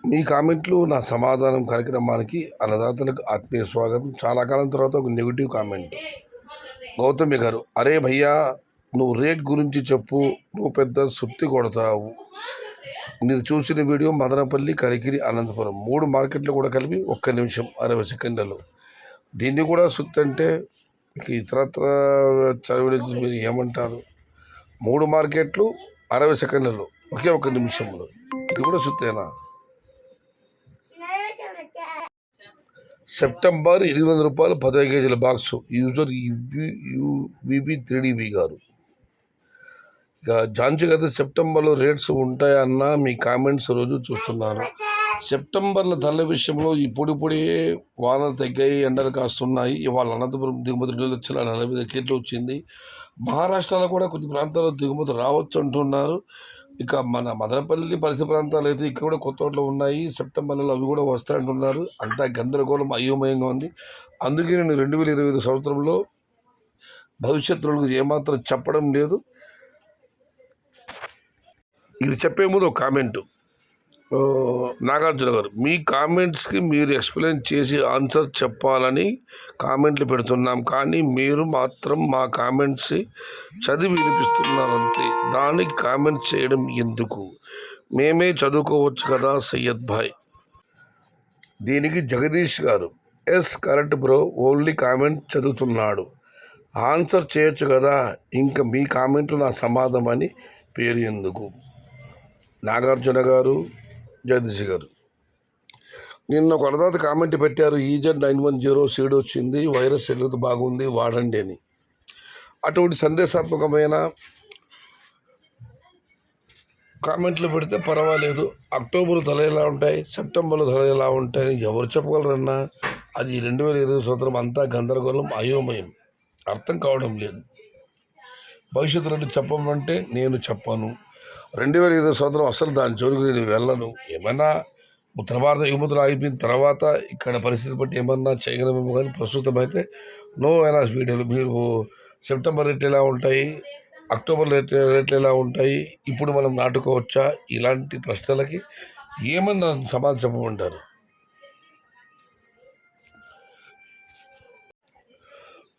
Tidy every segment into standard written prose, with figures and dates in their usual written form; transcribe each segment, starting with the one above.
మీ కామెంట్లు నా సమాధానం కార్యక్రమానికి అన్నదాతలకు ఆత్మీయ స్వాగతం. చాలా కాలం తర్వాత ఒక నెగిటివ్ కామెంట్. గౌతమి గారు, అరే భయ్యా, నువ్వు రేట్ గురించి చెప్పు, నువ్వు పెద్ద సుత్తి కొడతావు. మీరు చూసిన వీడియో మదనపల్లి, కరికిరి, అనంతపురం 3 మార్కెట్లు కూడా కలిపి 1 నిమిషం 60 సెకండ్లలో. దీన్ని కూడా సుత్తి అంటే ఇతరత్ర చదివి మీరు ఏమంటారు? 3 మార్కెట్లు 60 సెకండ్లలో, ఒకే 1 నిమిషంలో, ఇది కూడా సుత్తేనా? సెప్టెంబర్ 800 రూపాయలు 15 కేజీల బాక్సు. యూజర్ వివి 3DV గారు. ఇక ఝాన్సీ గారు, సెప్టెంబర్లో రేట్స్ ఉంటాయన్న మీ కామెంట్స్ రోజు చూస్తున్నాను. సెప్టెంబర్లో ధరల విషయంలో ఇప్పుడిప్పుడే వానలు తగ్గాయి, ఎండలు కాస్తున్నాయి. ఇవాళ అనంతపురం దిగుమతి 2,40,000 కేట్లు వచ్చింది. మహారాష్ట్రలో కూడా కొన్ని ప్రాంతాల్లో దిగుమతి రావచ్చు అంటున్నారు. ఇక మన మదనపల్లి పరిసర ప్రాంతాలు అయితే ఇక్కడ కూడా కొత్త తోటలు ఉన్నాయి. సెప్టెంబర్లో అవి కూడా వస్తాయంటున్నారు. అంతా గందరగోళం, అయోమయంగా ఉంది. అందుకే నేను 2025 సంవత్సరంలో భవిష్యత్తులో ఏమాత్రం చెప్పడం లేదు. ఇది చెప్పే ముందు ఒక కామెంటు. నాగార్జున గారు, మీ కామెంట్స్కి మీరు ఎక్స్ప్లెయిన్ చేసి ఆన్సర్ చెప్పాలని కామెంట్లు పెడుతున్నాం, కానీ మీరు మాత్రం మా కామెంట్స్ చదివి వినిపిస్తున్నారంతే. దానికి కామెంట్ చేయడం ఎందుకు? మేమే చదువుకోవచ్చు కదా సయ్యద్ భాయ్. దీనికి జగదీష్ గారు, yes correct bro, only comment చదువుతున్నాడు, ఆన్సర్ చేయొచ్చు కదా, ఇంకా మీ కామెంట్లు నా సమాధానం అని పేరు ఎందుకు? నాగార్జున గారు, జగదీష్ గారు, నిన్న ఒక అన్నదాత కామెంట్ పెట్టారు, EZ910 సీడ్ వచ్చింది, వైరస్ ఎదుగుతూ బాగుంది, వాడండి అని. అటువంటి సందేశాత్మకమైన కామెంట్లు పెడితే పర్వాలేదు. అక్టోబర్ ధరలు ఎలా ఉంటాయి, సెప్టెంబర్లో ధరలు ఎలా ఉంటాయని ఎవరు చెప్పగలరన్నా? అది 2020 సంవత్సరం అంతా గందరగోళం, అయోమయం, అర్థం కావడం లేదు. భవిష్యత్తులో చెప్పమంటే నేను చెప్పను. 2025 సంవత్సరం అసలు దాని జోలికి నేను వెళ్ళను. ఏమన్నా ఉత్తర భారత ఎగుమతులు ఆగిపోయిన తర్వాత ఇక్కడ పరిస్థితి బట్టి ఏమన్నా చేయగలమేమో, కానీ ప్రస్తుతం అయితే నో ఎలాస్ వీడియోలు. మీరు సెప్టెంబర్ రేట్లు ఎలా ఉంటాయి, అక్టోబర్ రేట్లు ఎలా ఉంటాయి, ఇప్పుడు మనం నాటుకోవచ్చా, ఇలాంటి ప్రశ్నలకి ఏమన్నా సమాధానం చెప్పమంటారు?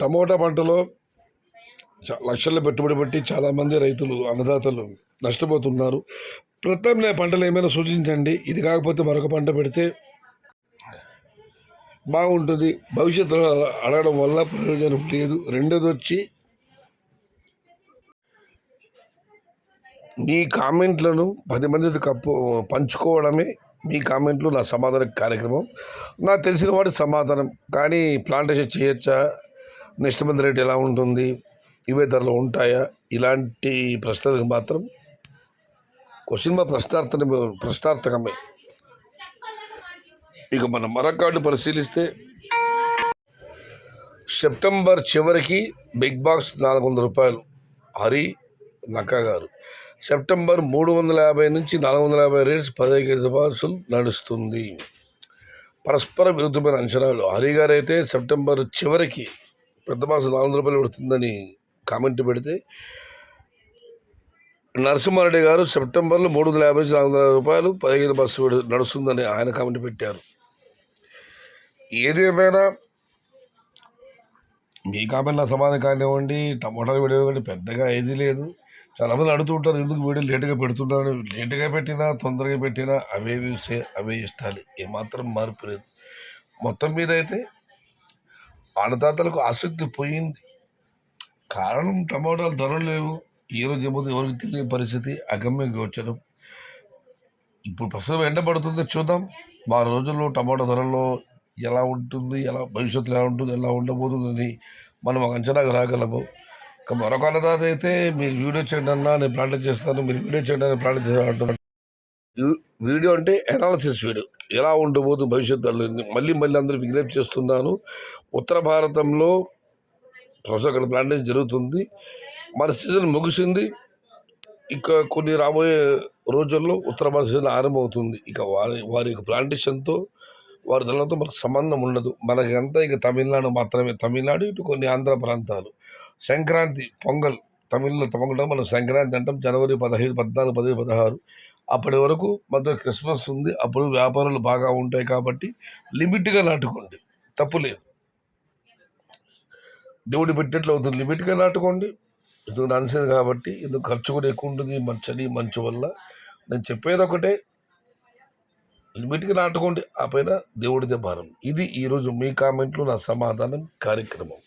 టమోటా పంటలో లక్షల్లో పెట్టుబడి పెట్టి చాలామంది రైతులు, అన్నదాతలు నష్టపోతున్నారు. ప్రత్యామ్నాయ పంటలు ఏమైనా సూచించండి. ఇది కాకపోతే మరొక పంట పెడితే బాగుంటుంది. భవిష్యత్తులో అడగడం వల్ల ప్రయోజనం లేదు. రెండోది వచ్చి, మీ కామెంట్లను 10 మందితో పంచుకోవడమే మీ కామెంట్లు నా సమాధాన కార్యక్రమం. నాకు తెలిసిన వాడి సమాధానం. కానీ ప్లాంటేషన్ చేయొచ్చా, నెక్స్ట్ మంత్ రేట్ ఎలా ఉంటుంది, ఇవే ధరలు ఉంటాయా, ఇలాంటి ప్రశ్నలకు మాత్రం క్వశ్చన్ మా ప్రశ్నార్థకమే. ఇక మన మరొకటి పరిశీలిస్తే, సెప్టెంబర్ చివరికి బిగ్ బాక్స్ 400 రూపాయలు. హరి నక్కా గారు, సెప్టెంబర్ 350 నుంచి 450 రేట్స్ 15 కేజీ బాక్సులు నడుస్తుంది. పరస్పర విరుద్ధమైన అంచనాలు. హరి గారు అయితే సెప్టెంబర్ చివరికి పెద్ద బాక్స్ 400 రూపాయలు పెడుతుందని కామెంట్ పెడితే, నరసింహారెడ్డి గారు సెప్టెంబర్లో 350 నుంచి 400 రూపాయలు 15 బస్సు నడుస్తుందని ఆయన కామెంట్ పెట్టారు. ఏదేమైనా మీ కామెంట్ నా సమాధానం కానివ్వండి, టమోటాలు వీడియో కానీ పెద్దగా ఏది లేదు. చాలామంది అడుగుతుంటారు, ఎందుకు వీడియో లేటుగా పెడుతున్నారు. లేటుగా పెట్టినా తొందరగా పెట్టినా అవే అవే ఇష్టాలు, ఏమాత్రం మార్పు లేదు. మొత్తం మీద అయితే అన్నదాతలకు ఆసక్తి పోయింది. కారణం టమోటాలు ధరలు లేవు. ఈ రోజు ఏమో ఎవరికి తెలియని పరిస్థితి, అగమ్య గోచరం. ఇప్పుడు ప్రస్తుతం ఎండ పడుతుంది, చూద్దాం మా రోజుల్లో టమాటా ధరల్లో ఎలా ఉంటుంది, ఎలా భవిష్యత్తులో ఎలా ఉంటుంది, ఎలా ఉండబోతుందని మనం ఒక అంచనాకు రాగలము. ఇక మరొక అన్నదాత అయితే, మీరు వీడియో చేయండి అన్నా నేను ప్లాంట్ చేస్తాను, మీరు వీడియో చేయండి అని ప్లాంట్ చేస్తాను అంటున్నాను. వీడియో అంటే అనాలిసిస్ వీడియో, ఎలా ఉండబోతుంది భవిష్యత్తులో మళ్ళీ అందరూ విజ్ఞప్తి చేస్తున్నాను. ఉత్తర భారతంలో ప్రస్తుతం అక్కడ ప్లాంటేషన్ జరుగుతుంది. మన సీజన్ ముగిసింది. ఇక కొన్ని రాబోయే రోజుల్లో ఉత్తర భారత సీజన్ ఆరంభమవుతుంది. ఇక వారి యొక్క ప్లాంటేషన్తో, వారి ధరలతో మనకు సంబంధం ఉండదు. మనకంతా ఇక తమిళనాడు మాత్రమే. తమిళనాడు, ఇటు కొన్ని ఆంధ్ర ప్రాంతాలు. సంక్రాంతి, పొంగల్, తమిళలో పొంగల్ మనం సంక్రాంతి అంటాం. జనవరి 15, 14, 15, 16 అప్పటి వరకు మధ్య క్రిస్మస్ ఉంది, అప్పుడు వ్యాపారాలు బాగా ఉంటాయి కాబట్టి లిమిట్గా నాటుకోండి, తప్పు లేదు. దేవుడు పెట్టినట్లు అవుతుంది, లిమిట్గా నాటుకోండి. ఎందుకు నాన్సేది కాబట్టి, ఎందుకు ఖర్చు కూడా ఎక్కువ ఉంటుంది చలి మంచు వల్ల. నేను చెప్పేది ఒకటే, లిమిట్గా నాటుకోండి, ఆ పైన దేవుడిదే భారం. ఇది ఈరోజు మీ కామెంట్లో నా సమాధానం కార్యక్రమం.